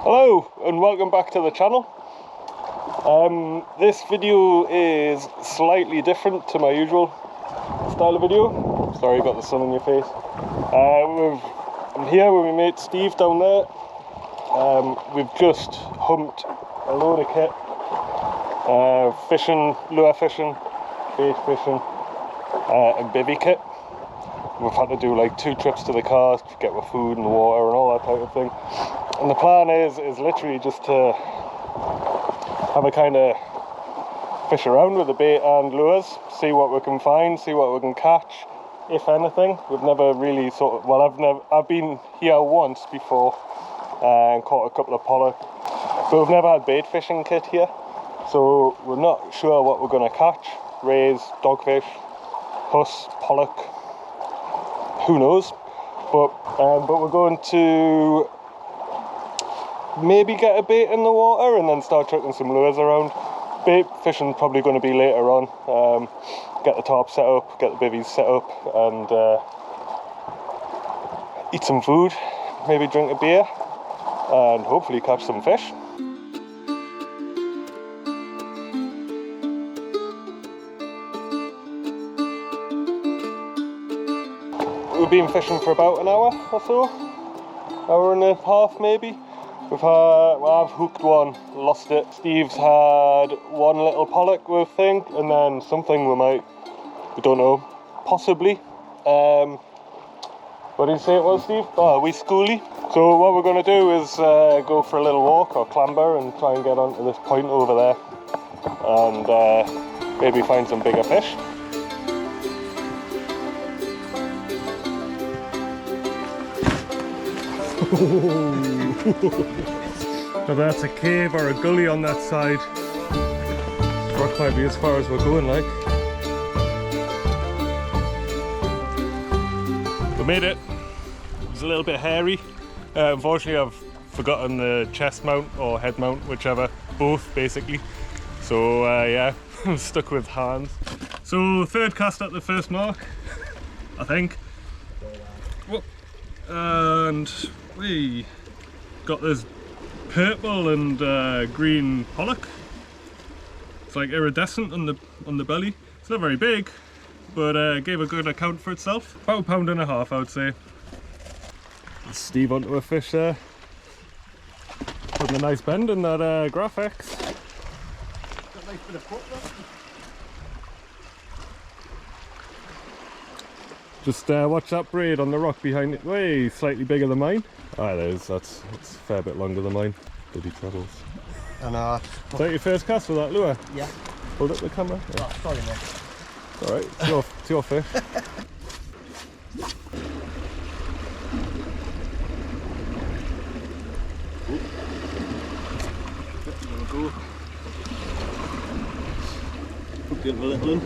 Hello and welcome back to the channel. This video is slightly different to my usual style of video. Sorry, you got the sun in your face. I'm here with my mate Steve down there. We've just humped a load of kit. Fishing, lure fishing, bait fishing, and bivvy kit. We've had to do like 2 trips to the car to get our food and water and all that type of thing. And the plan is literally just to have a kind of fish around with the bait and lures, see what we can find, see what we can catch, if anything. We've never really I've been here once before and caught a couple of pollock, but we've never had bait fishing kit here, so we're not sure what we're going to catch. Rays, dogfish, huss, pollock, who knows, but we're going to maybe get a bait in the water and then start chucking some lures around. Bait fishing probably going to be later on. Get the tarp set up, get the bivvies set up, and eat some food, maybe drink a beer, and hopefully catch some fish. We've been fishing for about an hour or so, hour and a half maybe. I've hooked one, lost it. Steve's had one little pollock, we think, and then something we don't know, possibly. What did you say it was, Steve? Oh, a wee schoolie. So what we're going to do is go for a little walk or clamber and try and get onto this point over there and maybe find some bigger fish. So that's a cave or a gully on that side. Rock might be as far as we're going, like. We made it. It was a little bit hairy. Unfortunately, I've forgotten the chest mount or head mount, whichever, both basically. So yeah, I'm stuck with hands. So third cast at the first mark, I think. Whoop. And we got this purple and green pollock. It's like iridescent on the belly. It's not very big, but gave a good account for itself. About 1.5 pounds, I would say. Steve onto a fish there. Putting a nice bend in that Graphex. Got a nice bit of foot there. Just watch that braid on the rock behind it. Way slightly bigger than mine. Ah, there is. That's a fair bit longer than mine. Bloody trebles. And is that your first cast with that lure? Yeah. Hold up the camera. Yeah. Oh, sorry, mate. It's alright. It's your fish. There we go. Hooked into a little one.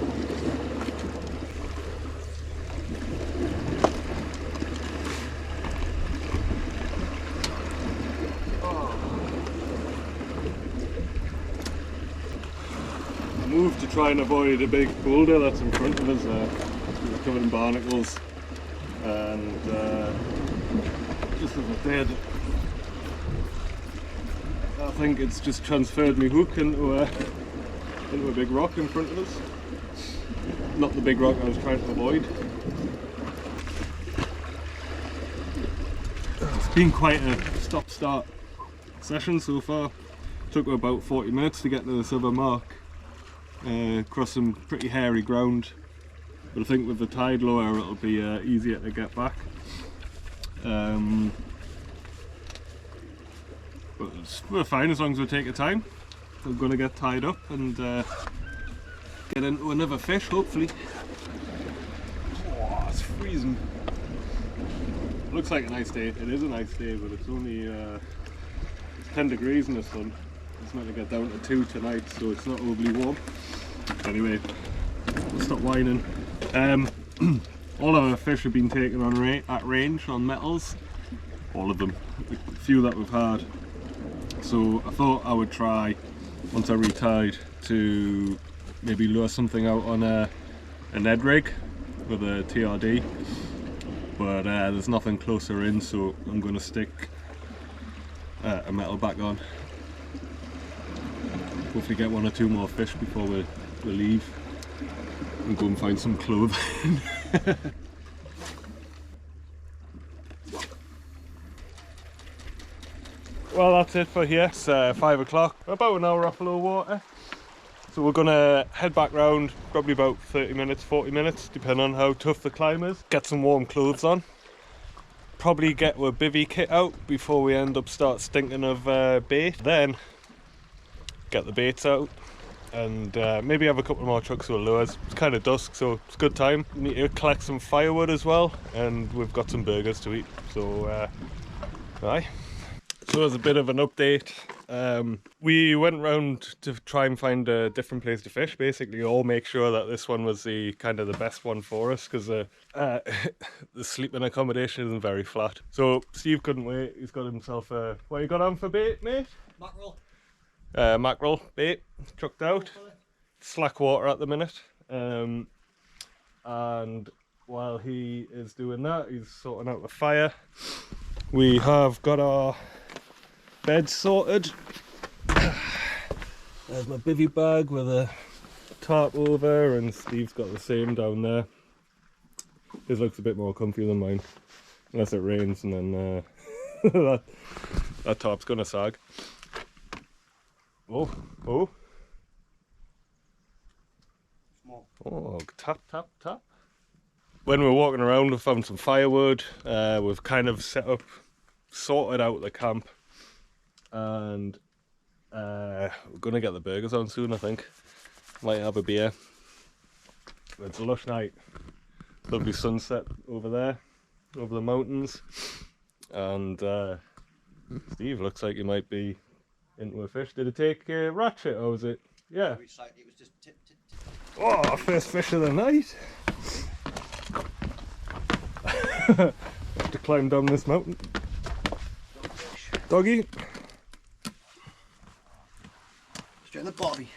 Move to try and avoid a big boulder that's in front of us. We're covered in barnacles, and just as I said, I think it's just transferred my hook into a big rock in front of us. Not the big rock I was trying to avoid. It's been quite a stop-start session so far. Took about 40 minutes to get to this other mark. Across some pretty hairy ground, but I think with the tide lower it'll be easier to get back. But we're fine as long as we take our time. We're going to get tied up and get into another fish, hopefully. Oh, it's freezing. Looks like a nice day. It is a nice day, but it's only it's 10 degrees in the sun. It's meant to get down to 2 tonight, so it's not overly warm. Anyway, we'll stop whining. All of our fish have been taken on at range on metals. All of them. A few that we've had. So I thought I would try, once I retied, to maybe lure something out on a Ned rig with a TRD. But there's nothing closer in, so I'm going to stick a metal back on. Hopefully get 1 or 2 more fish before we leave and go and find some clothing. Well, that's it for here. It's 5 o'clock, about an hour off low water. So we're gonna head back round, probably about 30 minutes, 40 minutes, depending on how tough the climb is. Get some warm clothes on. Probably get our bivvy kit out before we end up stinking of bait. Then get the baits out and maybe have a couple more trucks with lures. It's kind of dusk, so it's a good time. We need to collect some firewood as well, and we've got some burgers to eat. So aye. So as a bit of an update, we went round to try and find a different place to fish, basically, or make sure that this one was the best one for us, because the sleeping accommodation isn't very flat. So Steve couldn't wait. He's got himself a, what you got on for bait, mate? Mackerel. Mackerel bait chucked out. Slack water at the minute, and while he is doing that, he's sorting out the fire. We have got our bed sorted. There's my bivvy bag with a tarp over, and Steve's got the same down there. His looks a bit more comfy than mine, unless it rains, and then that tarp's gonna sag. Oh, tap, tap, tap. When we're walking around, we found some firewood. We've kind of sorted out the camp, and we're gonna get the burgers on soon, I think. Might have a beer. It's a lush night. Lovely sunset over there, over the mountains. And Steve looks like he might be into a fish. Did it take a ratchet, or was it? Yeah. It was just tip. Oh, first fish of the night. Have to climb down this mountain. Doggy. Straight in the body.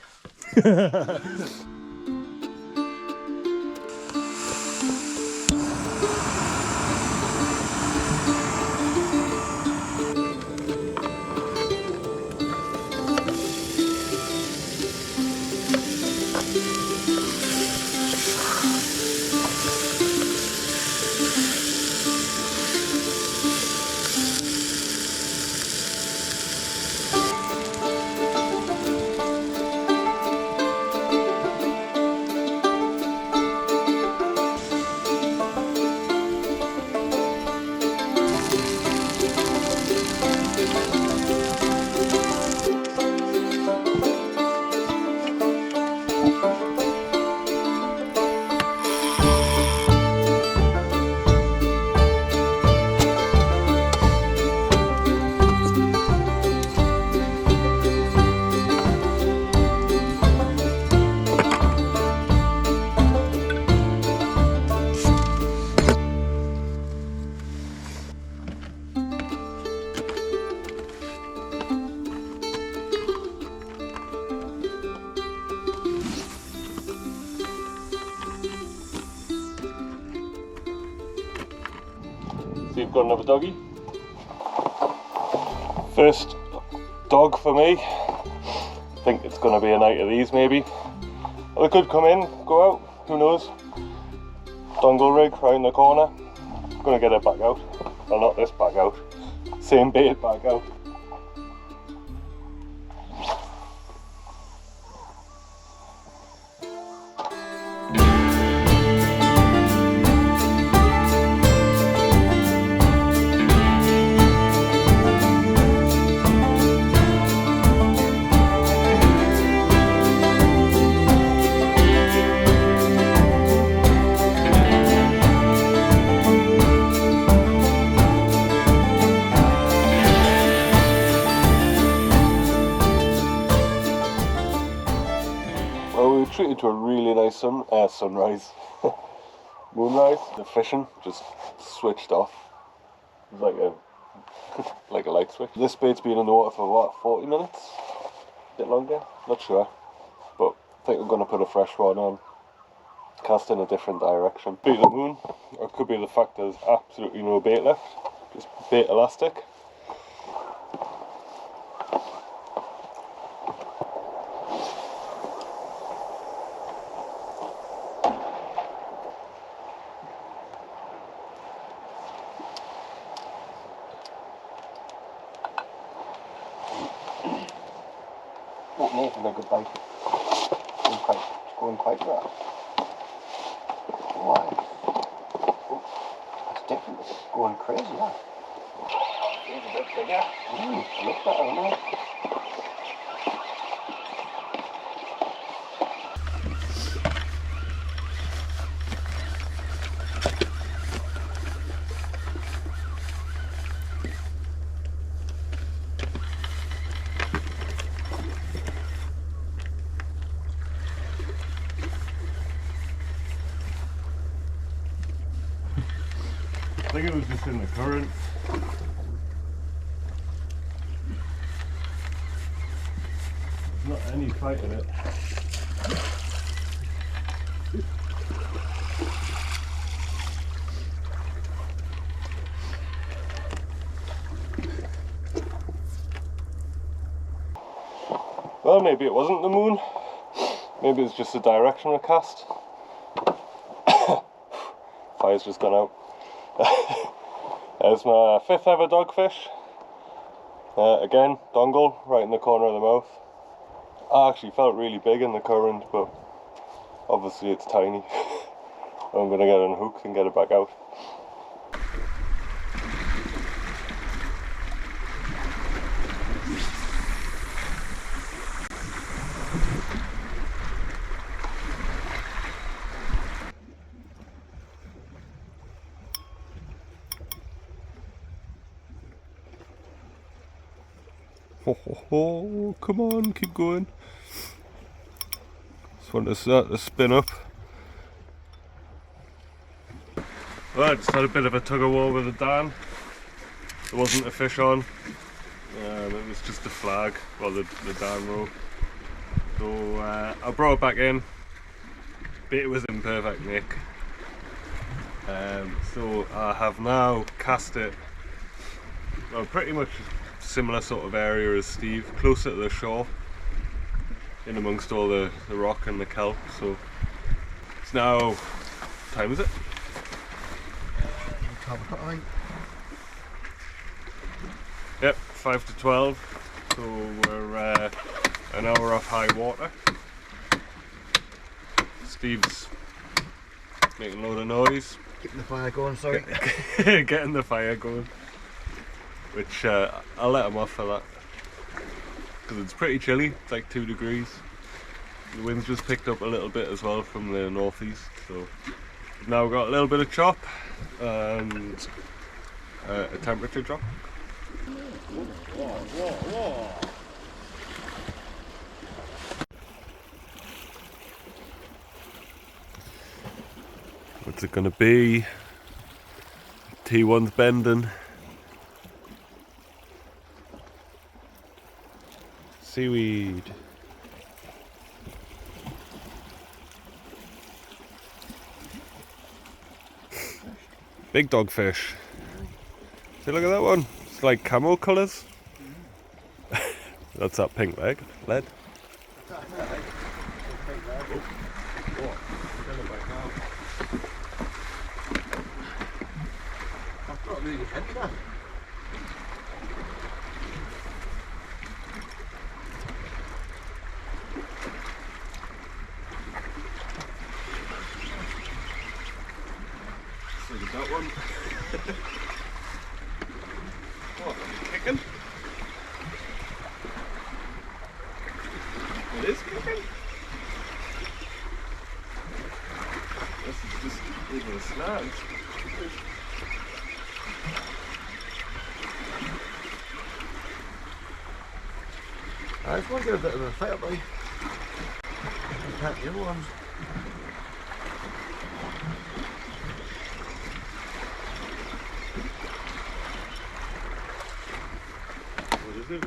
So you've got another doggy. First dog for me. I think it's going to be a night of these maybe. Well, it could come in, go out, who knows. Dongle rig right in the corner. Gonna get it back out. Well, not this back out. Same bait back out. Treated to a really nice sunrise, moonrise. The fishing just switched off. It was like a light switch. This bait's been in the water for what, 40 minutes? A bit longer? Not sure. But I think I'm going to put a fresh one on. Cast in a different direction. Could be the moon, or it could be the fact there's absolutely no bait left. Just bait elastic. good bite. It's going quite well. Oh, that's different. It's going crazy, yeah. Here's a bit bigger. Look better, isn't it? I think it was just in the current. There's not any fight in it. Well, maybe it wasn't the moon. Maybe it's just a directional cast. Fire's just gone out. There's my 5th ever dogfish. Again, dongle right in the corner of the mouth. I actually felt really big in the current, but obviously it's tiny. I'm gonna get it unhooked and get it back out. Oh, come on, keep going. Just want to start to spin up. Well, I just had a bit of a tug of war with the Dan. There wasn't a fish on. It was just a flag, well, the Dan rope. So I brought it back in. Bait was in perfect nick. So I have now cast it, well, pretty much similar sort of area as Steve, closer to the shore, in amongst all the rock and the kelp. So it's now, what time is it? 12 o'clock, I think. Yep, 5 to 12. So we're an hour off high water. Steve's making a load of noise. Getting the fire going, sorry. Getting the fire going. Which I'll let him off for that, because it's pretty chilly. It's like 2 degrees. The wind's just picked up a little bit as well from the northeast, so we've now got a little bit of chop and a temperature drop. What's it gonna be? T1's bending. Seaweed. Big dogfish. See, look at that one. It's like camo colours. That's that pink leg. Lead. That's not really heavy, that. That one. What, are you kicking? It is kicking? This is just even a snag. I just want to get a bit of a fight up, buddy. Compared to the other ones.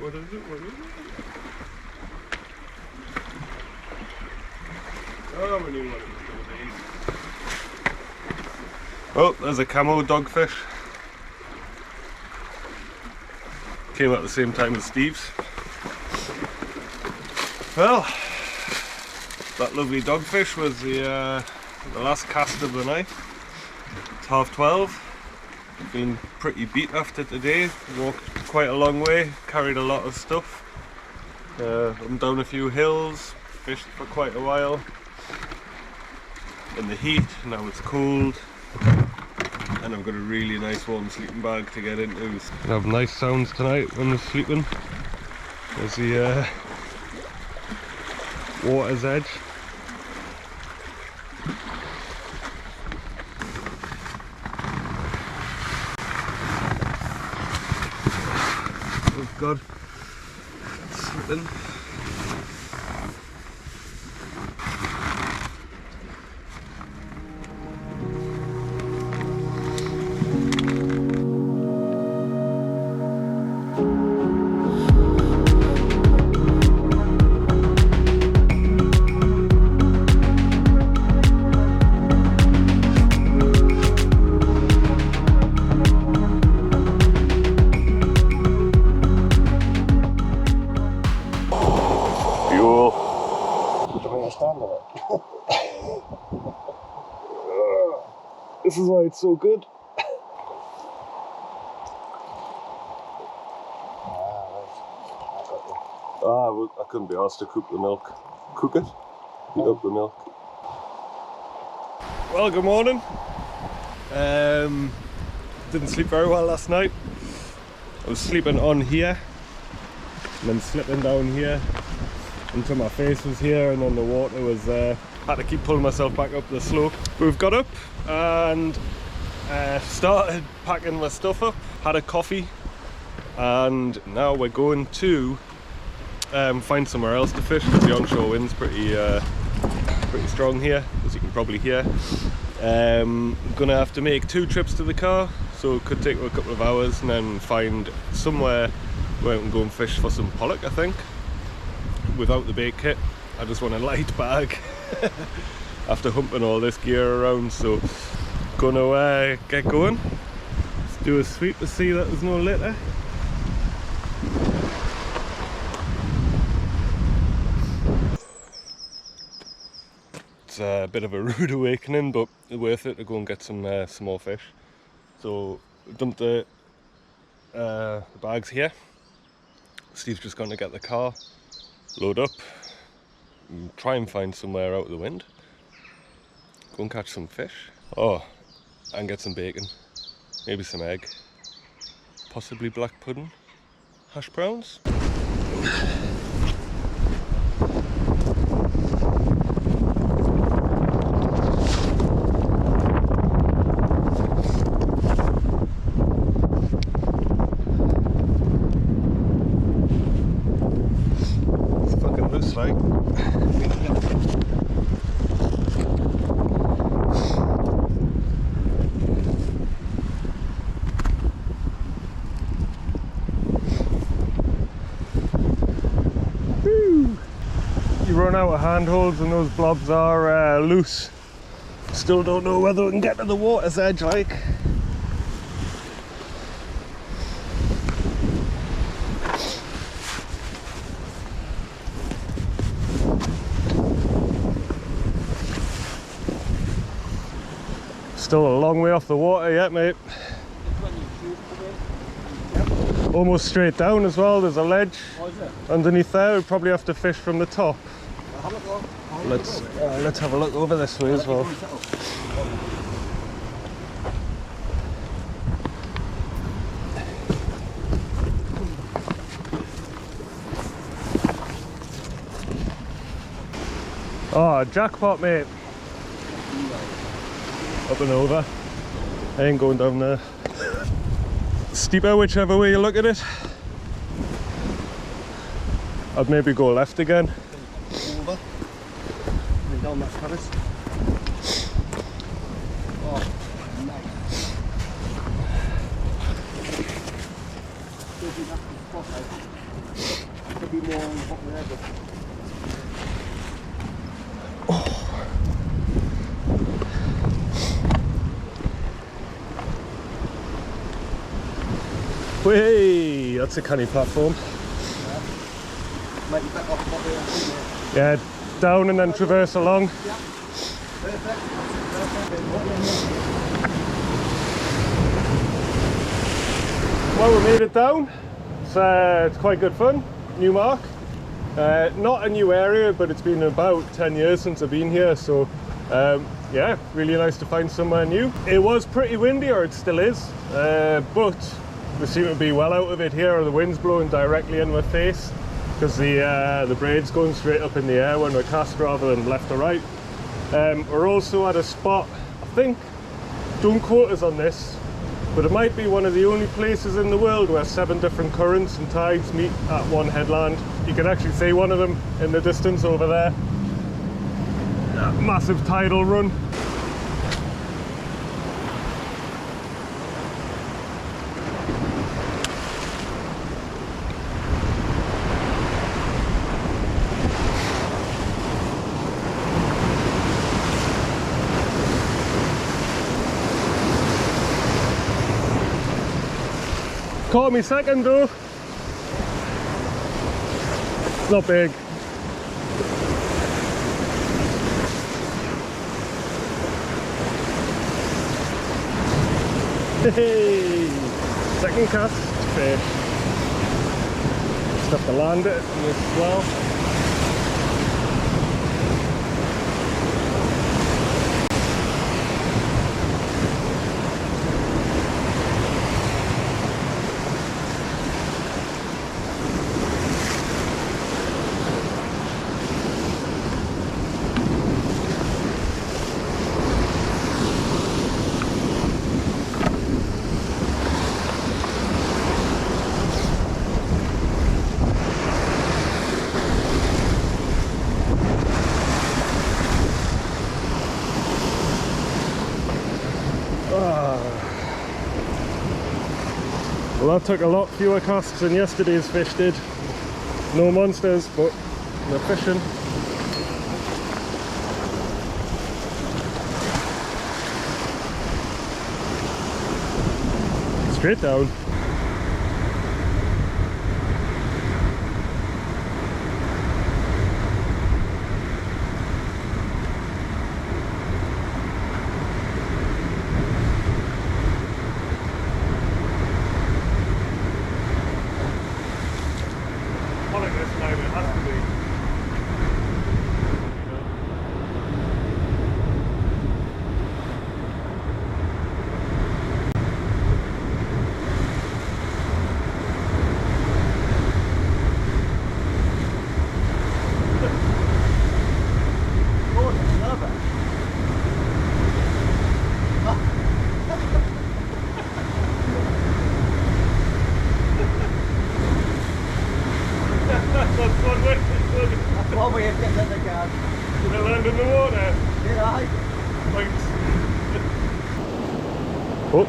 What is it? Oh, we knew what it was going to be. Oh, there's a camo dogfish. Came at the same time as Steve's. Well, that lovely dogfish was the last cast of the night. It's 12:30. Been pretty beat after today. Walked quite a long way, carried a lot of stuff. I'm down a few hills, fished for quite a while. In the heat, now it's cold. And I've got a really nice warm sleeping bag to get into. I have nice sounds tonight when we're sleeping. There's the water's edge. Oh God, it's slipping. This is why it's so good. I couldn't be asked to cook the milk. Cook it? Heat up the milk. Well, good morning. Didn't sleep very well last night. I was sleeping on here and then slipping down here until my face was here, and then the water was there. Had to keep pulling myself back up the slope. We've got up and started packing my stuff up, had a coffee, and now we're going to find somewhere else to fish because the onshore wind's pretty strong here, as you can probably hear. I'm gonna have to make 2 trips to the car, so it could take a couple of hours, and then find somewhere where I can go and fish for some pollock, I think, without the bait kit. I just want a light bag after humping all this gear around, so gonna get going. Let's do a sweep to see that there's no litter. It's a bit of a rude awakening, but worth it to go and get some more fish. So dumped the bags here. Steve's just going to get the car, load up, and try and find somewhere out of the wind. Go and catch some fish. Oh, and get some bacon, maybe some egg, possibly black pudding, hash browns. It's fucking loose, right? Run out of handholds and those blobs are loose. Still don't know whether we can get to the water's edge, like. Still a long way off the water yet, mate. Almost straight down as well. There's a ledge underneath there. We'll probably have to fish from the top. Let's have a look over this way as well. Oh, jackpot, mate. Up and over. I ain't going down there. Steeper, whichever way you look at it. I'd maybe go left again. Over. And down that terrace. Oh, nice. Could be more on the bottom there, but... Hey, that's a canny platform. Might be better off what we're Yeah, down and then traverse along. Yeah. Perfect. Well, we made it down. It's quite good fun. New mark. Not a new area, but it's been about 10 years since I've been here, so yeah, really nice to find somewhere new. It was pretty windy, or it still is, but we seem to be well out of it here. The wind's blowing directly in my face because the braid's going straight up in the air when we cast rather than left or right. We're also at a spot, I think, don't quote us on this, but it might be one of the only places in the world where 7 different currents and tides meet at one headland. You can actually see one of them in the distance over there. Massive tidal run. Caught me second though. Not big. Hey, second cast fish. Just have to land it in this as well. Well, that took a lot fewer casts than yesterday's fish did. No monsters, but they're fishing. Straight down. One way of getting in the car. Did I land in the water? Did I? Thanks. Oh.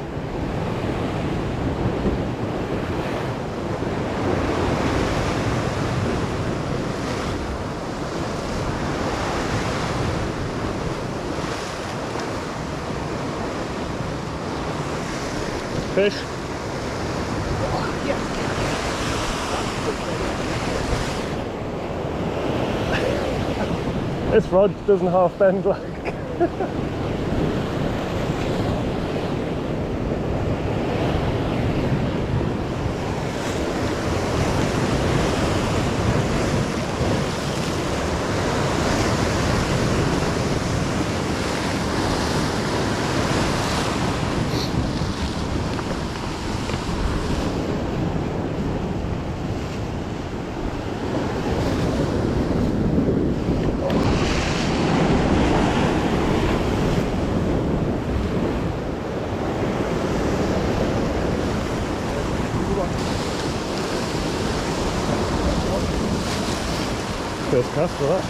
Fish. This rod doesn't half bend like. First cast for that.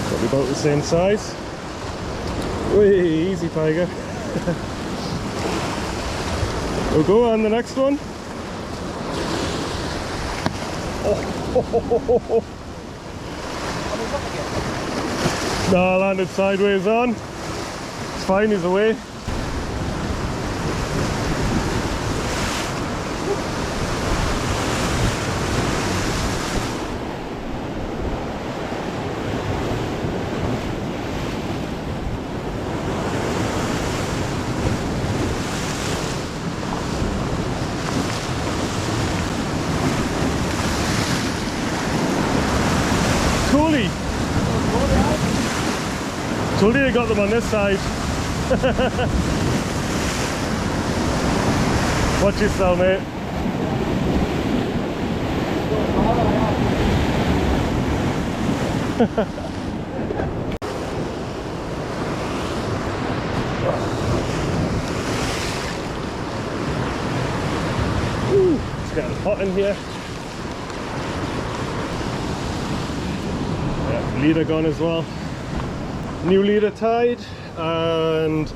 Probably about the same size. Whee, easy tiger. We'll go on the next one. Oh. No, I landed sideways on. It's fine, he's away. Told you got them on this side. Watch yourself, mate. Ooh, it's getting hot in here. Yeah, leader gone as well. New leader tied, and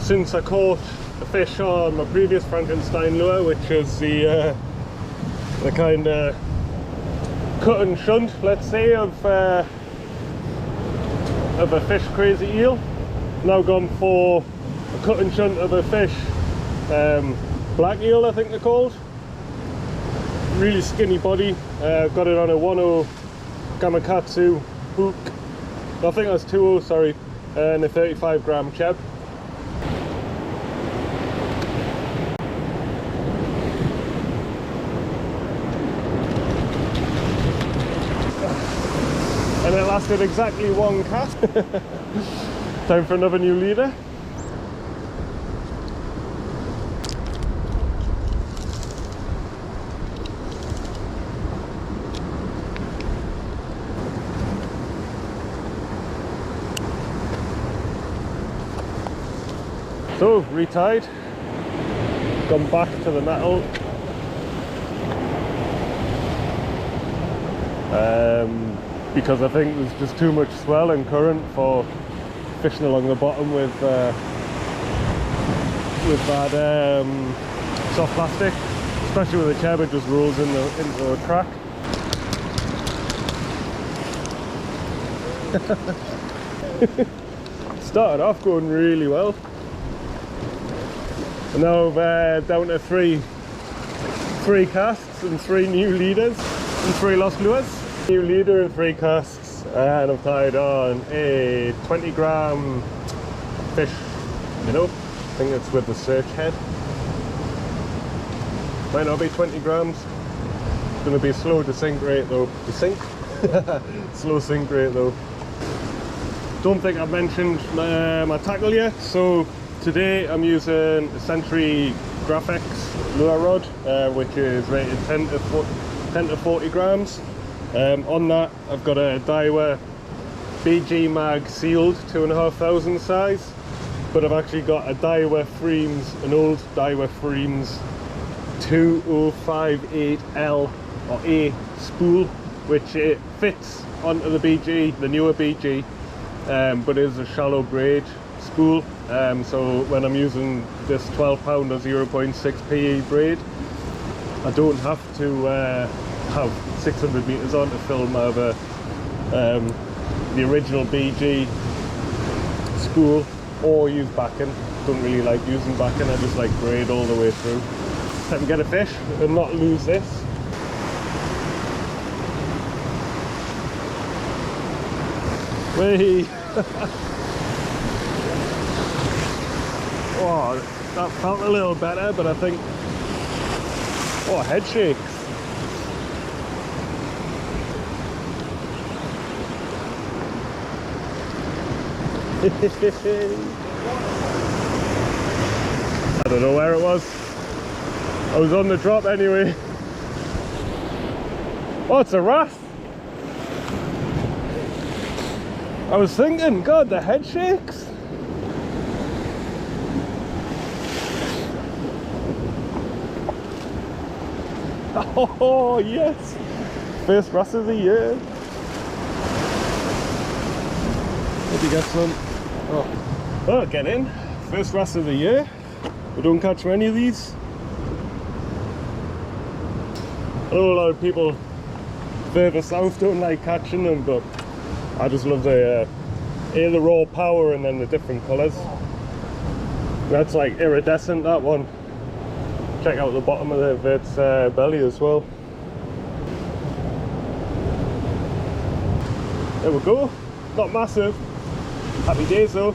since I caught a fish on my previous Frankenstein lure, which is the kind of cut and shunt, let's say, of a fish crazy eel, now gone for a cut and shunt of a fish black eel, I think they're called. Really skinny body. Got it on a 1.0 Gamakatsu hook. I think that's 2.0, sorry, and a 35 gram cheb. And it lasted exactly one cast. Time for another new leader. So, retied, gone back to the nettle, because I think there's just too much swell and current for fishing along the bottom with bad soft plastic, especially with the cheb. It just rolls into a crack. Started off going really well. And now we're down to three casts and 3 new leaders and 3 lost lures. New leader and 3 casts, and I've tied on a 20 gram fish, you know, I think it's with the search head. Might not be 20 grams. It's going to be a slow desync rate though. Desync? Slow sink rate though. Don't think I've mentioned my tackle yet, so today I'm using a Century Graphex lure rod, which is rated 10 to 40 grams. On that I've got a Daiwa BG mag sealed 2,500 size, but I've actually got a Daiwa Freems, an old Daiwa Freems 2058L or A spool, which it fits onto the BG, the newer BG, but it is a shallow braid spool. So when I'm using this 12 pounder 0.6 PE braid, I don't have to have 600 meters on to film over the original BG spool or use backing. Don't really like using backing, I just like braid all the way through. So I can get a fish and not lose this. Whee! Oh, that felt a little better, but I think, oh, head shakes. I don't know where it was. I was on the drop anyway. Oh, it's a wrasse. I was thinking, God, the head shakes. Oh yes! First wrasse of the year. Hope you get some. Oh, get in. First wrasse of the year. We don't catch many of these. I know a lot of people further south don't like catching them, but I just love the raw power and then the different colours. That's like iridescent, that one. Check out the bottom of its belly as well. There we go. Not massive. Happy days though.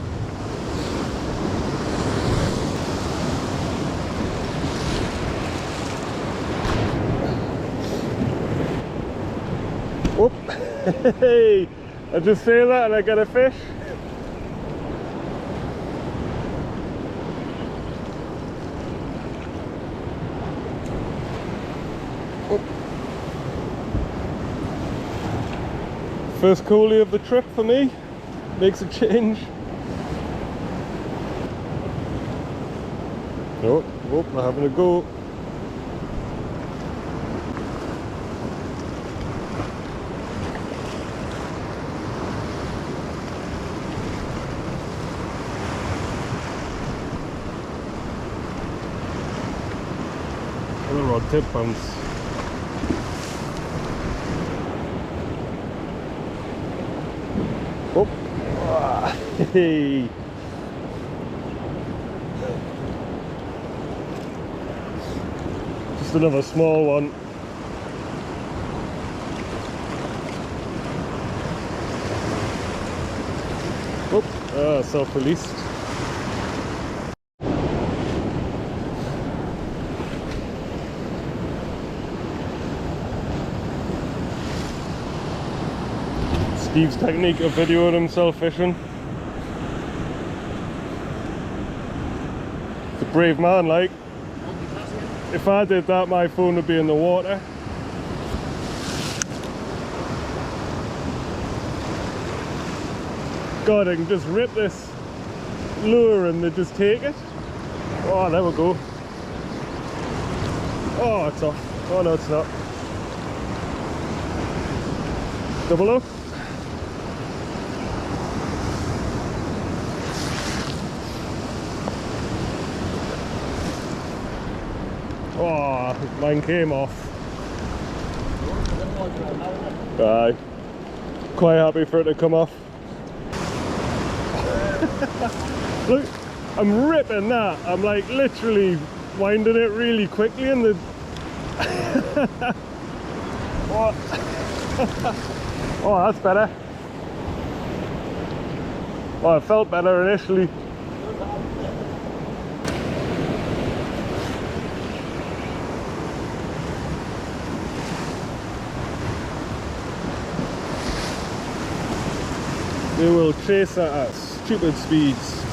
Whoop. Hey, I just say that and I get a fish. First coulee of the trip for me. Makes a change. Oh, they're having a go. And the rod tip bounce. Oh, hey. Just another small one. Oh, self-released. Steve's technique of videoing himself fishing. It's a brave man, like. If I did that, my phone would be in the water. God, I can just rip this lure and they just take it. Oh, there we go. Oh, it's off. Oh no, it's not. Double up. Oh, mine came off. Aye. Quite happy for it to come off. Look, I'm ripping that. I'm like literally winding it really quickly and the oh. Oh, that's better. Oh, it felt better initially. They will chase at us, stupid speeds.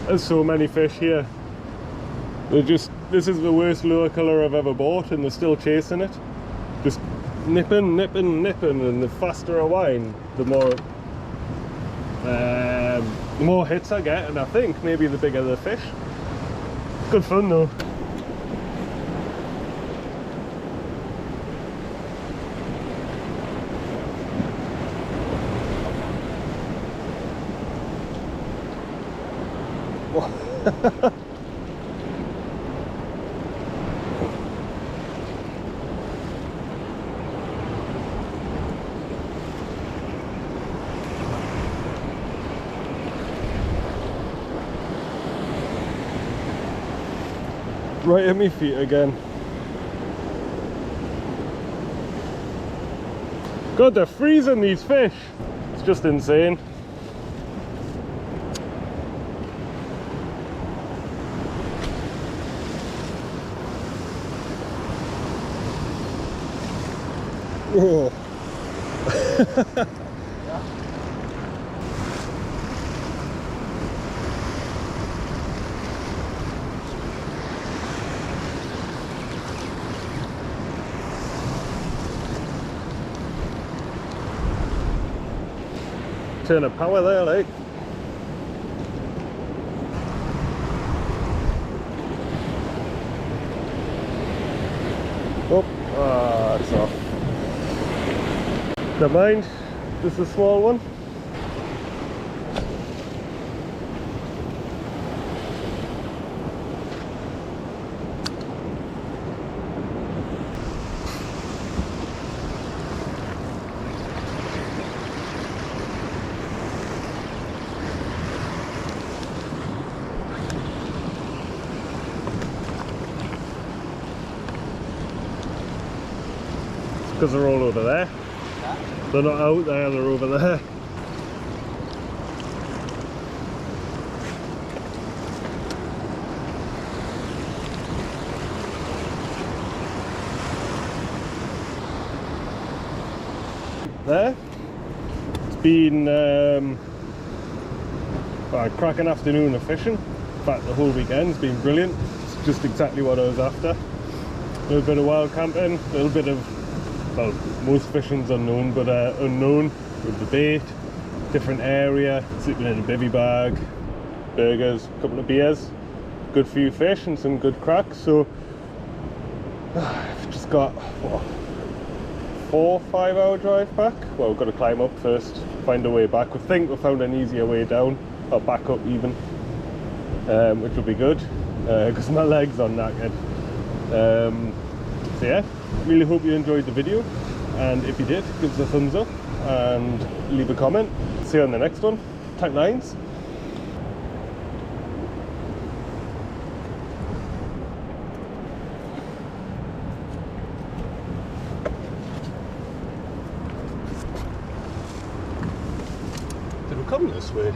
There's so many fish here. They're just, this is the worst lure colour I've ever bought and they're still chasing it. Just nipping, nipping, nipping, and the faster I wind, the more hits I get, and I think maybe the bigger the fish. Good fun though. Right at my feet again. God, they're freezing, these fish. It's just insane. Whoa. Turn of power there, like. Oh, it's off. Never mind, just a small one. Because they're all over there. They're not out there, they're over there. There. It's been a cracking afternoon of fishing. In fact, the whole weekend's been brilliant. It's just exactly what I was after. A little bit of wild camping, a little bit of, well, most fishing's unknown, but unknown. with the bait, different area, sleeping in a bivvy bag, burgers, a couple of beers, good few fish and some good cracks. So I've just got what, 4 or 5 hour drive back. Well, we've got to climb up first, find a way back. We think we found an easier way down, or back up even, which will be good because my legs are knackered. So yeah, really hope you enjoyed the video, and if you did, give us a thumbs up and leave a comment. See you on the next one. Tight lines. Did we come this way?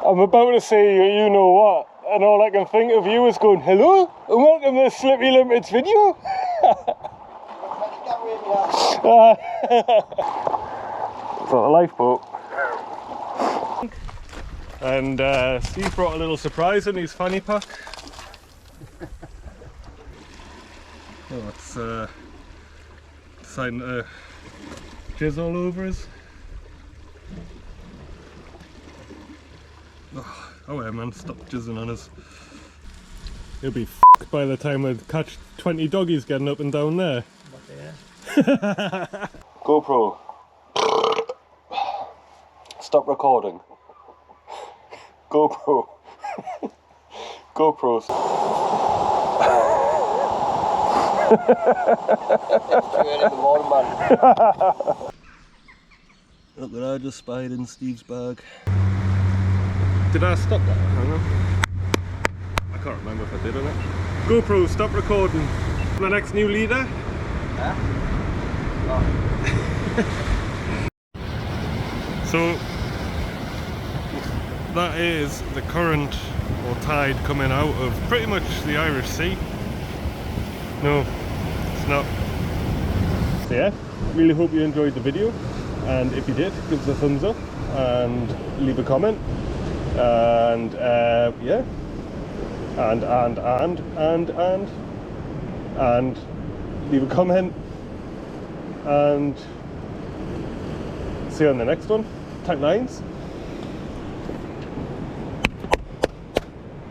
I'm about to say you know what, and all I can think of you is going, hello and welcome to Slippy Limpets video. It's not a lifeboat. And Steve brought a little surprise in his fanny pack. Oh, it's deciding to jizz all over us. Oh yeah, man, stop jizzing on us. You'll be f***ed by the time I catch 20 doggies getting up and down there. GoPro. Stop recording. GoPro. GoPro. Look what I just spied in Steve's bag. Did I stop that? Hang on. I can't remember if I did or not. GoPro, stop recording. The next new leader? Yeah. Oh. So that is the current or tide coming out of pretty much the Irish Sea. No, it's not. So yeah, really hope you enjoyed the video, and if you did, give us a thumbs up and leave a comment. And yeah, and leave a comment, and see you on the next one. Tight lines.